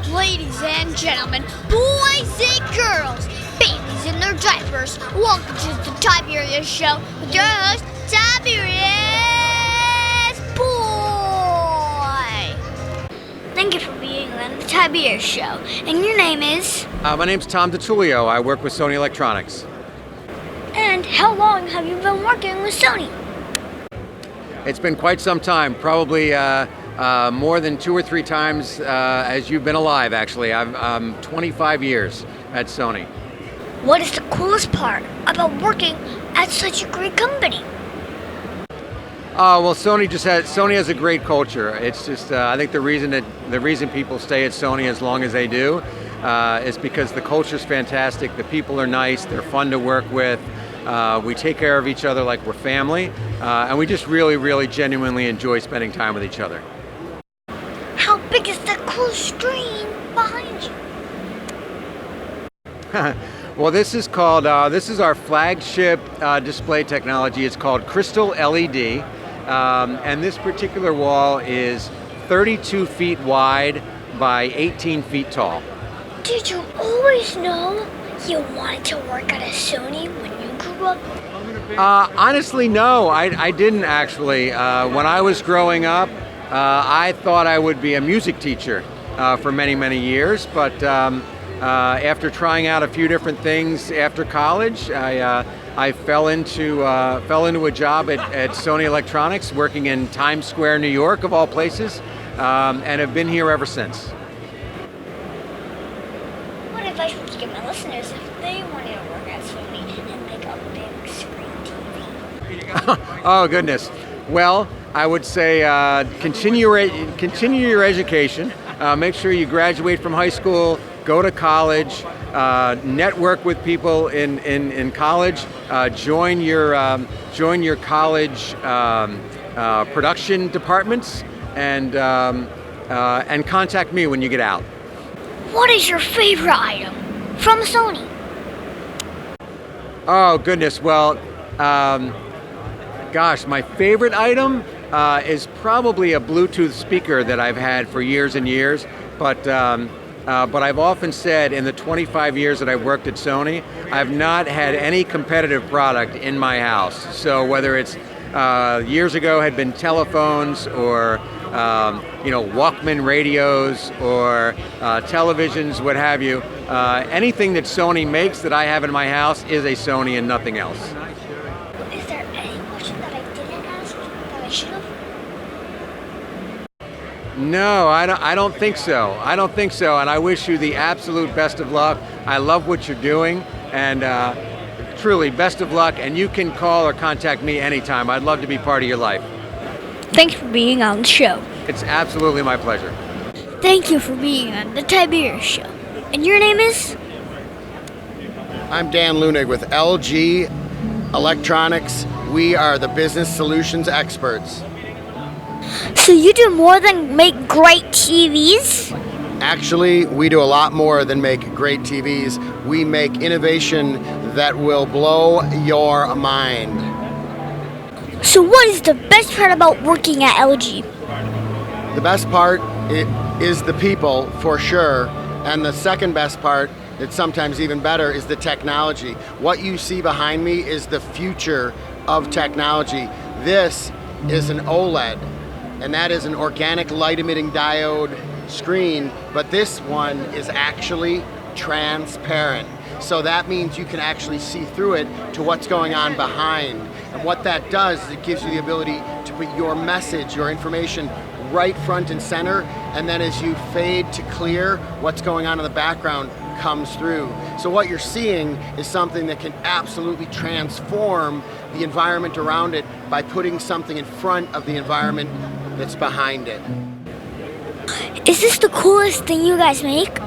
Ladies and gentlemen, boys and girls, babies in their diapers, welcome to the Tiberius Show with your host, Tiberius Boy. Thank you for being on the Tiberius Show. And your name is? My name's Tom DeTulleo. I work with Sony Electronics. And how long have you been working with Sony? It's been quite some time, probably more than 2 or 3 times as you've been alive, actually. I'm 25 years at Sony. What is the coolest part about working at such a great company? Well, Sony has a great culture. It's just I think the reason people stay at Sony as long as they do is because the culture's fantastic. The people are nice. They're fun to work with. We take care of each other like we're family, and we just really genuinely enjoy spending time with each other. How big is that cool screen behind you? Well, this is our flagship display technology. It's called Crystal LED, and this particular wall is 32 feet wide by 18 feet tall. Did you always know you wanted to work at a Sony when you grew up? Honestly, no, I didn't actually. When I was growing up, I thought I would be a music teacher for many years, but after trying out a few different things after college, I fell into a job at Sony Electronics, working in Times Square, New York, of all places, and have been here ever since. What advice would you give my listeners if they wanted to work at Sony and make a big screen TV? Oh goodness. Well, I would say continue your education. Make sure you graduate from high school, go to college, network with people in college, join your college production departments, and contact me when you get out. What is your favorite item from Sony? Oh goodness. Well, gosh, my favorite item is probably a Bluetooth speaker that I've had for years and years, but I've often said in the 25 years that I've worked at Sony, I've not had any competitive product in my house. So whether it's years ago had been telephones or Walkman radios or televisions, what have you, anything that Sony makes that I have in my house is a Sony and nothing else. Is there any question that I didn't ask that I should have? No, I don't think so. And I wish you the absolute best of luck. I love what you're doing, and truly, best of luck. And you can call or contact me anytime. I'd love to be part of your life. Thanks for being on the show. It's absolutely my pleasure. Thank you for being on the Tiberius Show. And your name is? I'm Dan Leunig with LG Electronics. We are the business solutions experts. So you do more than make great TVs? Actually, we do a lot more than make great TVs. We make innovation that will blow your mind. So what is the best part about working at LG? The best part is the people, for sure. And the second best part, that's sometimes even better, is the technology. What you see behind me is the future of technology. This is an OLED, and that is an organic light-emitting diode screen, but this one is actually transparent. So that means you can actually see through it to what's going on behind. And what that does is it gives you the ability to put your message, your information right front and center, and then as you fade to clear, what's going on in the background comes through. So what you're seeing is something that can absolutely transform the environment around it by putting something in front of the environment that's behind it. Is this the coolest thing you guys make?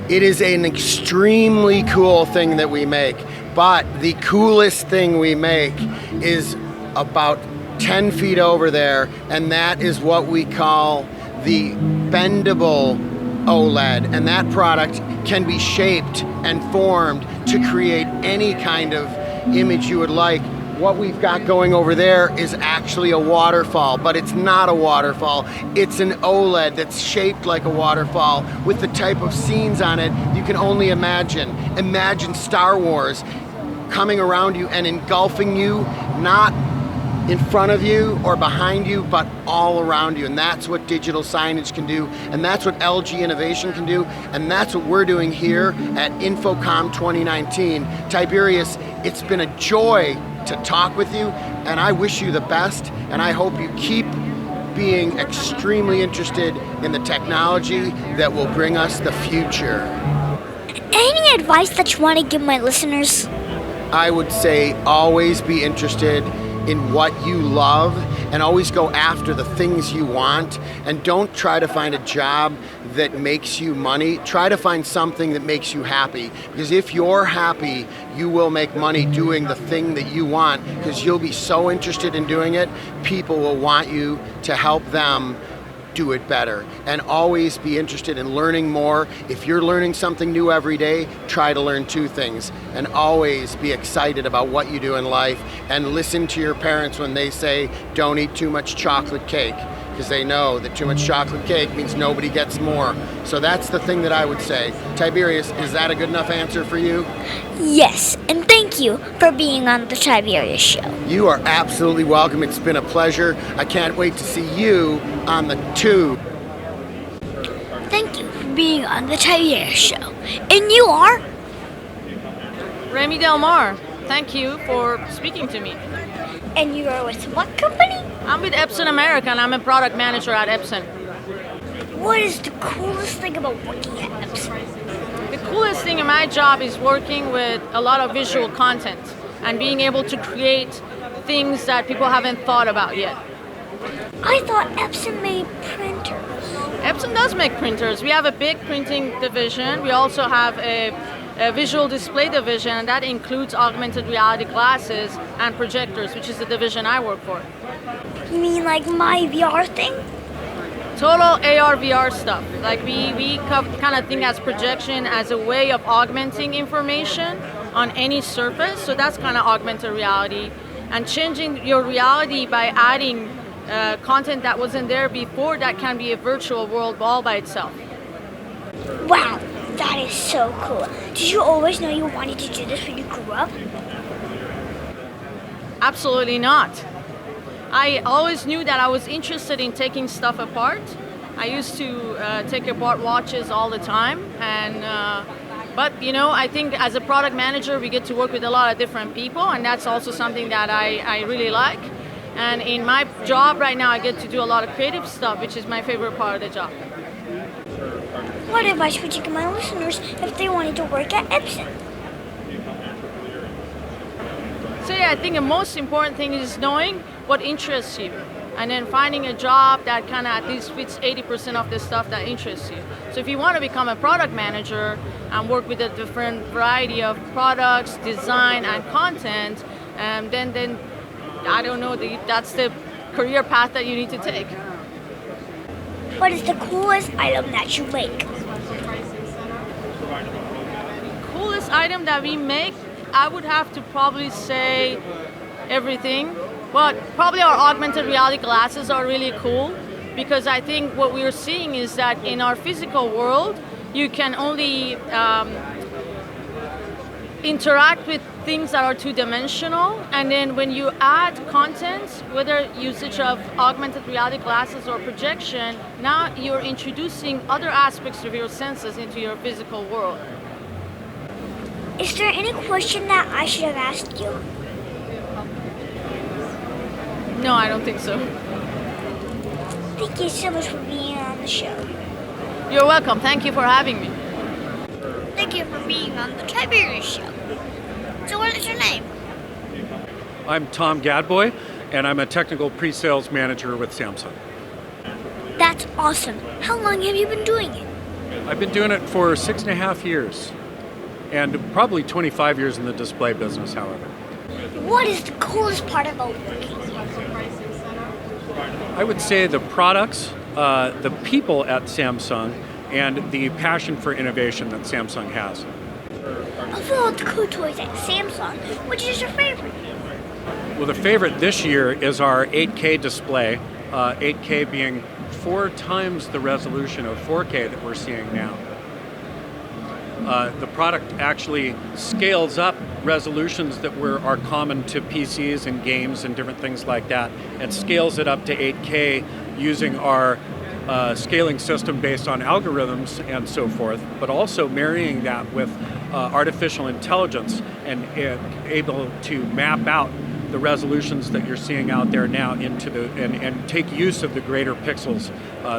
It is an extremely cool thing that we make, but the coolest thing we make is about 10 feet over there, and that is what we call the bendable OLED, and that product can be shaped and formed to create any kind of image you would like. what we've got going over there is actually a waterfall, but it's not a waterfall. It's an OLED that's shaped like a waterfall with the type of scenes on it you can only imagine. Imagine Star Wars coming around you and engulfing you, not in front of you or behind you, but all around you. And that's what digital signage can do, and that's what LG Innovation can do, and that's what we're doing here at Infocomm 2019. Tiberius, it's been a joy to talk with you, and I wish you the best, and I hope you keep being extremely interested in the technology that will bring us the future. Any advice that you want to give my listeners? I would say always be interested in what you love and always go after the things you want, and don't try to find a job that makes you money. Try to find something that makes you happy, because if you're happy, you will make money doing the thing that you want, because you'll be so interested in doing it, people will want you to help them do it better. And always be interested in learning more. If you're learning something new every day, try to learn 2 things, and always be excited about what you do in life, and listen to your parents when they say don't eat too much chocolate cake, because they know that too much chocolate cake means nobody gets more. So that's the thing that I would say. Tiberius, is that a good enough answer for you? Yes, and thank you for being on the Tiberius Show. You are absolutely welcome. It's been a pleasure. I can't wait to see you on the tube. Thank you for being on the Tiberius Show. And you are? Remy Del Mar, thank you for speaking to me. And you are with what company? I'm with Epson America, and I'm a product manager at Epson. What is the coolest thing about working at Epson? The coolest thing in my job is working with a lot of visual content and being able to create things that people haven't thought about yet. I thought Epson made printers. Epson does make printers. We have a big printing division. We also have a visual display division, and that includes augmented reality glasses and projectors, which is the division I work for. You mean like my VR thing? Total AR, VR stuff. Like we kind of think as projection as a way of augmenting information on any surface. So that's kind of augmented reality, and changing your reality by adding content that wasn't there before. That can be a virtual world all by itself. Wow, that is so cool. Did you always know you wanted to do this when you grew up? Absolutely not. I always knew that I was interested in taking stuff apart. I used to take apart watches all the time, and but you know, I think as a product manager we get to work with a lot of different people, and that's also something that I really like. And in my job right now I get to do a lot of creative stuff, which is my favorite part of the job. What advice would you give my listeners if they wanted to work at Epson? So yeah, I think the most important thing is knowing what interests you, and then finding a job that kind of at least fits 80% of the stuff that interests you. So if you want to become a product manager and work with a different variety of products, design, and content, then I don't know, that's the career path that you need to take. What is the coolest item that you make? Coolest item that we make, I would have to probably say everything. But probably our augmented reality glasses are really cool, because I think what we're seeing is that in our physical world, you can only interact with things that are two-dimensional, and then when you add content, whether usage of augmented reality glasses or projection, now you're introducing other aspects of your senses into your physical world. Is there any question that I should have asked you? No, I don't think so. Thank you so much for being on the show. You're welcome. Thank you for having me. Thank you for being on the Tiberius Show. So what is your name? I'm Tom Gadbois, and I'm a technical pre-sales manager with Samsung. That's awesome. How long have you been doing it? I've been doing it for 6.5 years, and probably 25 years in the display business, however. What is the coolest part about working here? I would say the products, the people at Samsung, and the passion for innovation that Samsung has. Of all the cool toys at Samsung, which is your favorite? Well, the favorite this year is our 8K display, 8K being 4 times the resolution of 4K that we're seeing now. The product actually scales up resolutions that are common to PCs and games and different things like that, and scales it up to 8K using our scaling system based on algorithms and so forth, but also marrying that with artificial intelligence and able to map out the resolutions that you're seeing out there now into and take use of the greater pixels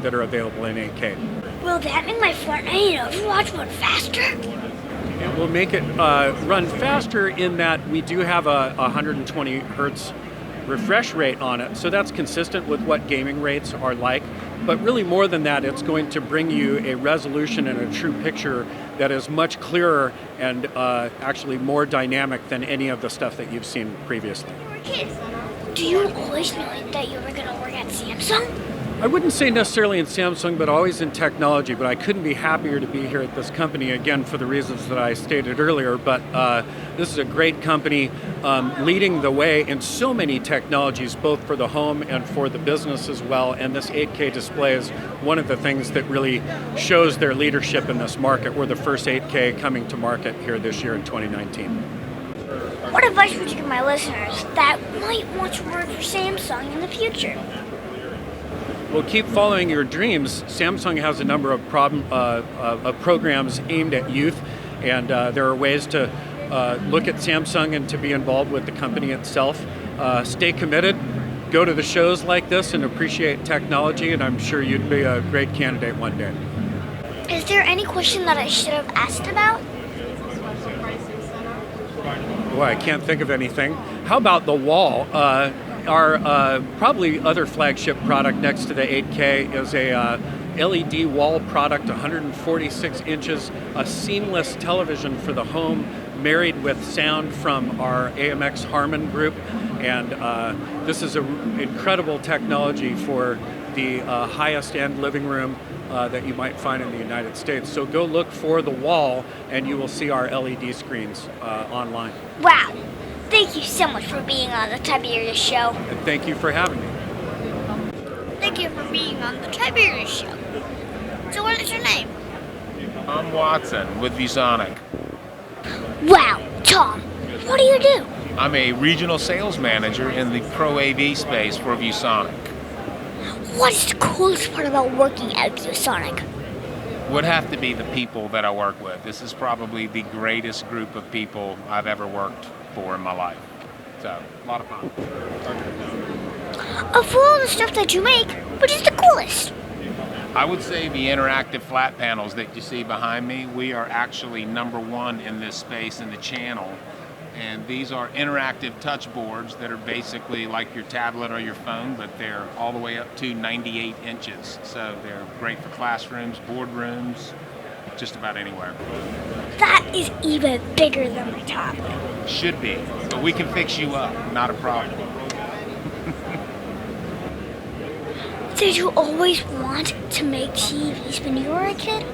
that are available in 8K. Will that make my Fortnite and Overwatch run faster? It will make it run faster in that we do have a 120 hertz refresh rate on it, so that's consistent with what gaming rates are like. But really more than that, it's going to bring you a resolution and a true picture that is much clearer and actually more dynamic than any of the stuff that you've seen previously. Do you always know that you were going to work at Samsung? I wouldn't say necessarily in Samsung, but always in technology. But I couldn't be happier to be here at this company, again, for the reasons that I stated earlier. But this is a great company leading the way in so many technologies, both for the home and for the business as well. And this 8K display is one of the things that really shows their leadership in this market. We're the first 8K coming to market here this year in 2019. What advice would you give my listeners that might want to work for Samsung in the future? Well, keep following your dreams. Samsung has a number of programs aimed at youth, and there are ways to look at Samsung and to be involved with the company itself. Stay committed, go to the shows like this and appreciate technology, and I'm sure you'd be a great candidate one day. Is there any question that I should have asked about? Boy, I can't think of anything. How about the wall? Our probably other flagship product next to the 8K is a LED wall product, 146 inches, a seamless television for the home, married with sound from our AMX Harman group. And this is an incredible technology for the highest end living room that you might find in the United States. So go look for the wall and you will see our LED screens online. Wow. Thank you so much for being on the Tiberius Show. And thank you for having me. Thank you for being on the Tiberius Show. So what is your name? I'm Watson with ViewSonic. Wow, Tom, what do you do? I'm a regional sales manager in the Pro AV space for ViewSonic. What is the coolest part about working at ViewSonic? Would have to be the people that I work with. This is probably the greatest group of people I've ever worked for in my life. So, a lot of fun. Of all the stuff that you make, which is the coolest? I would say the interactive flat panels that you see behind me, we are actually #1 in this space in the channel. And these are interactive touch boards that are basically like your tablet or your phone, but they're all the way up to 98 inches. So they're great for classrooms, boardrooms, just about anywhere. That is even bigger than my tablet. Should be, but we can fix you up, not a problem. Did you always want to make TVs when you were a kid?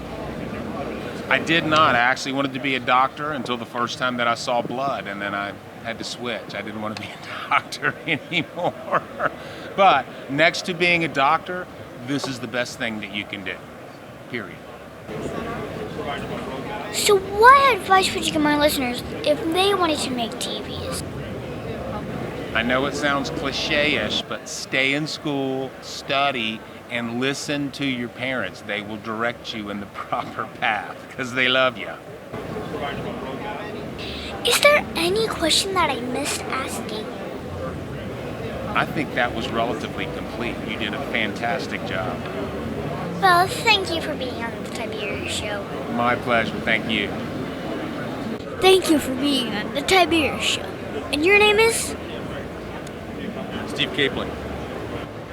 I did not. I actually wanted to be a doctor until the first time that I saw blood, and then I had to switch. I didn't want to be a doctor anymore. But next to being a doctor, this is the best thing that you can do, period. So what advice would you give my listeners if they wanted to make TVs? I know it sounds cliche-ish, but stay in school, study, and listen to your parents. They will direct you in the proper path because they love you. Is there any question that I missed asking? I think that was relatively complete. You did a fantastic job. Well, thank you for being on the Tiberius Show. My pleasure. Thank you. Thank you for being on the Tiberius Show. And your name is? Steve Capling.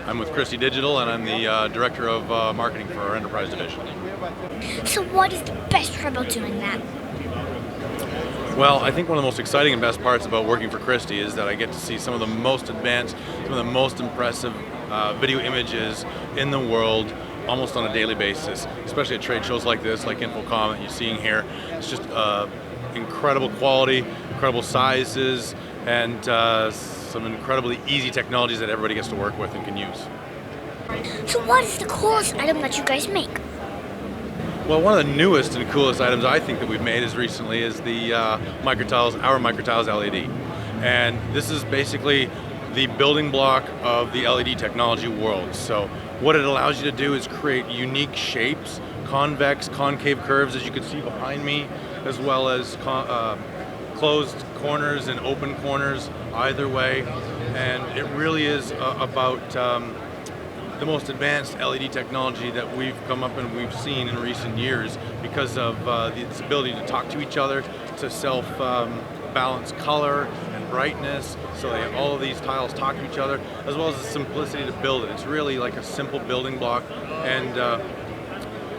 I'm with Christie Digital, and I'm the Director of Marketing for our Enterprise Division. So what is the best part about doing that? Well, I think one of the most exciting and best parts about working for Christie is that I get to see some of the most advanced, some of the most impressive video images in the world almost on a daily basis, especially at trade shows like this, like Infocomm that you're seeing here. It's just incredible quality, incredible sizes, and some incredibly easy technologies that everybody gets to work with and can use. So what is the coolest item that you guys make? Well, one of the newest and coolest items I think that we've made is the our microtiles LED. And this is basically the building block of the LED technology world. So what it allows you to do is create unique shapes, convex, concave curves, as you can see behind me, as well as closed corners and open corners either way. And it really is about the most advanced LED technology that we've come up and we've seen in recent years because of its ability to talk to each other, to self-balance color and brightness, so all of these tiles talk to each other, as well as the simplicity to build it. It's really like a simple building block, and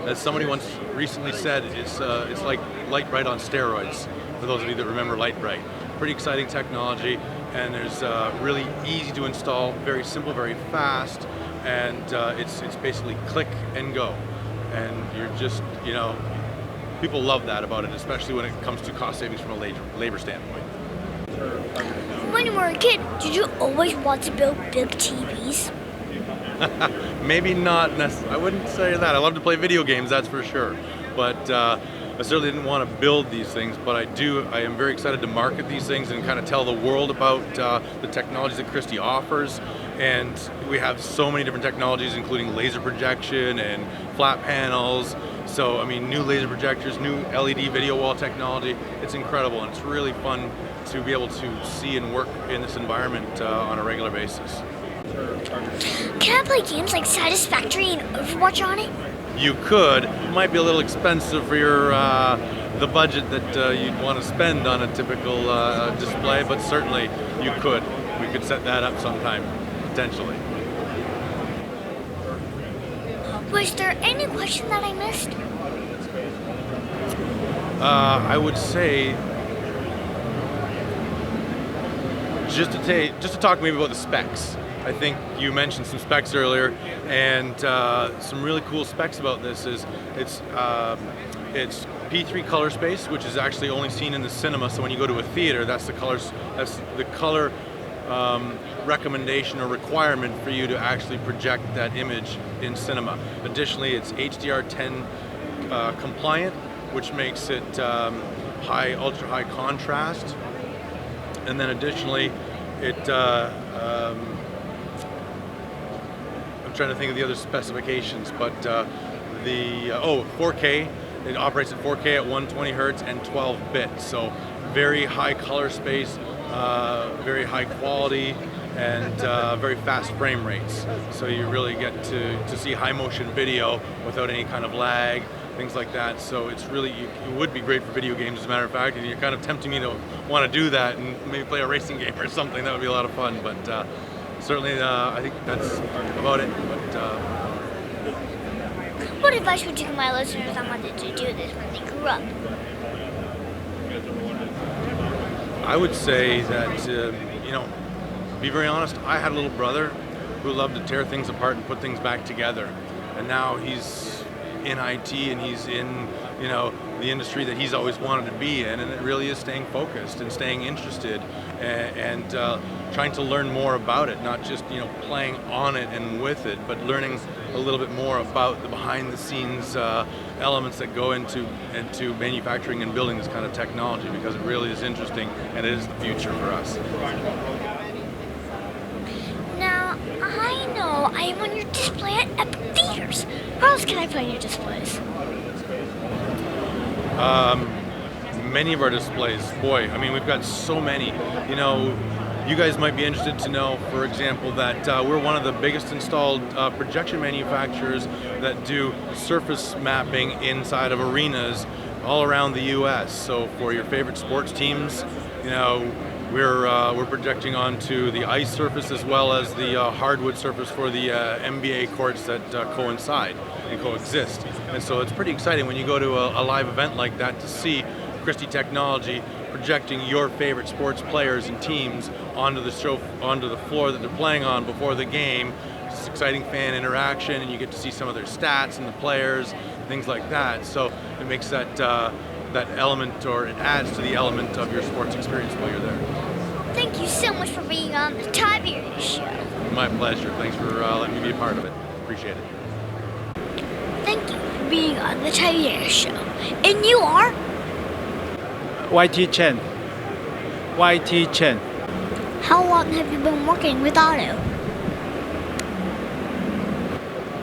as somebody once recently said, it's like Light Bright on steroids, for those of you that remember Light Bright. Pretty exciting technology, and there's really easy to install, very simple, very fast, and it's basically click and go. And you're just, people love that about it, especially when it comes to cost savings from a labor standpoint. When you were a kid, did you always want to build big TVs? Maybe not necessarily. I wouldn't say that. I love to play video games, that's for sure. But I certainly didn't want to build these things, but I am very excited to market these things and kind of tell the world about the technologies that Christie offers. And we have so many different technologies, including laser projection and flat panels. So, I mean, new laser projectors, new LED video wall technology. It's incredible, and it's really fun to be able to see and work in this environment on a regular basis. Can I play games like Satisfactory and Overwatch on it? You could. It might be a little expensive for your the budget that you'd want to spend on a typical display, but certainly you could. We could set that up sometime, potentially. Was there any question that I missed? I would say just to talk maybe about the specs. I think you mentioned some specs earlier, and some really cool specs about this is it's P3 color space, which is actually only seen in the cinema. So when you go to a theater, that's the color recommendation or requirement for you to actually project that image in cinema. Additionally, it's HDR10 compliant, which makes it ultra high contrast, and then additionally, it I'm trying to think of the other specifications, but 4K. It operates at 4K at 120 hertz and 12 bits. So very high color space, very high quality, and very fast frame rates. So you really get to see high motion video without any kind of lag, things like that. So it's really, it would be great for video games, as a matter of fact, and you're kind of tempting me to want to do that and maybe play a racing game or something. That would be a lot of fun, but certainly I think that's about it. But what advice would you give my listeners on wanted to do this when they grew up? I would say that, be very honest, I had a little brother who loved to tear things apart and put things back together. And now he's in IT and he's in, the industry that he's always wanted to be in. And it really is staying focused and staying interested and trying to learn more about it, not just, playing on it and with it, but learning a little bit more about the behind the scenes elements that go into manufacturing and building this kind of technology, because it really is interesting and it is the future for us. Now, I know I am on your display at Epic Theaters. Where else can I find your displays? Many of our displays, boy, I mean, we've got so many. You guys might be interested to know, for example, that we're one of the biggest installed projection manufacturers that do surface mapping inside of arenas all around the U.S. So for your favorite sports teams, we're projecting onto the ice surface as well as the hardwood surface for the NBA courts that coincide and coexist. And so it's pretty exciting when you go to a live event like that to see Christie technology projecting your favorite sports players and teams onto the floor that they're playing on before the game. It's exciting fan interaction, and you get to see some of their stats and the players, things like that. So it makes that element, or it adds to the element of your sports experience while you're there. Thank you so much for being on the Tiberius Show. My pleasure. Thanks for letting me be a part of it. Appreciate it. Thank you for being on the Tiberius Show. And you are? YT Chen. YT Chen. How long have you been working with Aoto?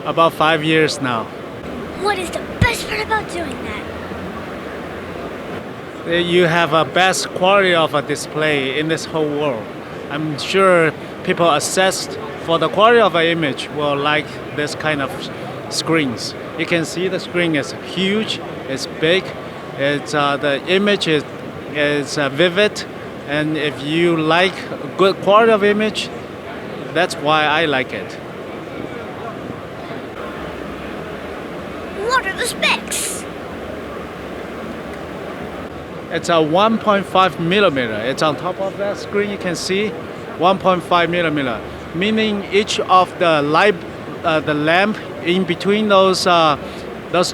About 5 years now. What is the best part about doing that? You have a best quality of a display in this whole world. I'm sure people assessed for the quality of an image will like this kind of screens. You can see the screen is huge, it's big, it's the image is vivid, and if you like good quality of image, that's why I like it. What are the specs? It's a 1.5 millimeter. It's on top of that screen. You can see 1.5 millimeter, meaning each of the the lamp in between those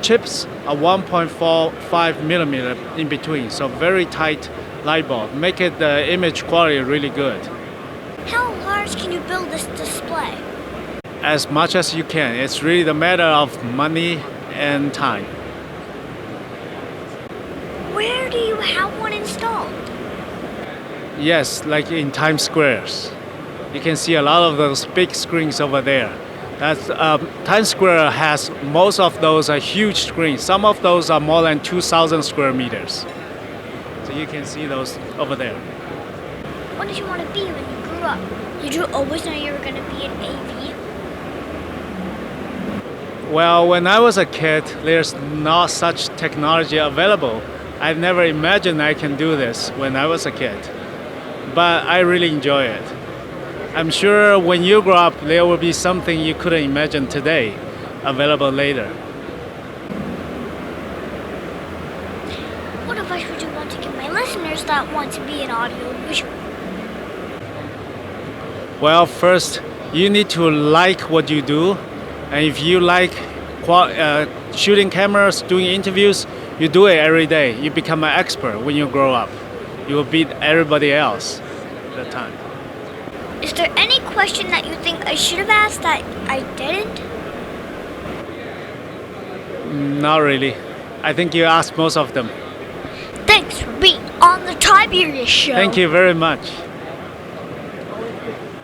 chips are 1.45 millimeter in between. So very tight light bulb, make it the image quality really good. How large can you build this display? As much as you can. It's really the matter of money and time. Where do you have one installed? Yes, like in Times Squares. You can see a lot of those big screens over there. That's, Times Square has most of those are huge screens. Some of those are more than 2,000 square meters. So you can see those over there. What did you want to be when you grew up? Did you always know you were going to be an AV? Well, when I was a kid, there's not such technology available. I never imagined I can do this when I was a kid. But I really enjoy it. I'm sure when you grow up, there will be something you couldn't imagine today, available later. What advice would you want to give my listeners that want to be an audiovisual? Well, first, you need to like what you do. And if you like shooting cameras, doing interviews, you do it every day. You become an expert when you grow up. You will beat everybody else at the time. Is there any question that you think I should have asked that I didn't? Not really. I think you asked most of them. Thanks for being on the Tiberius Show. Thank you very much.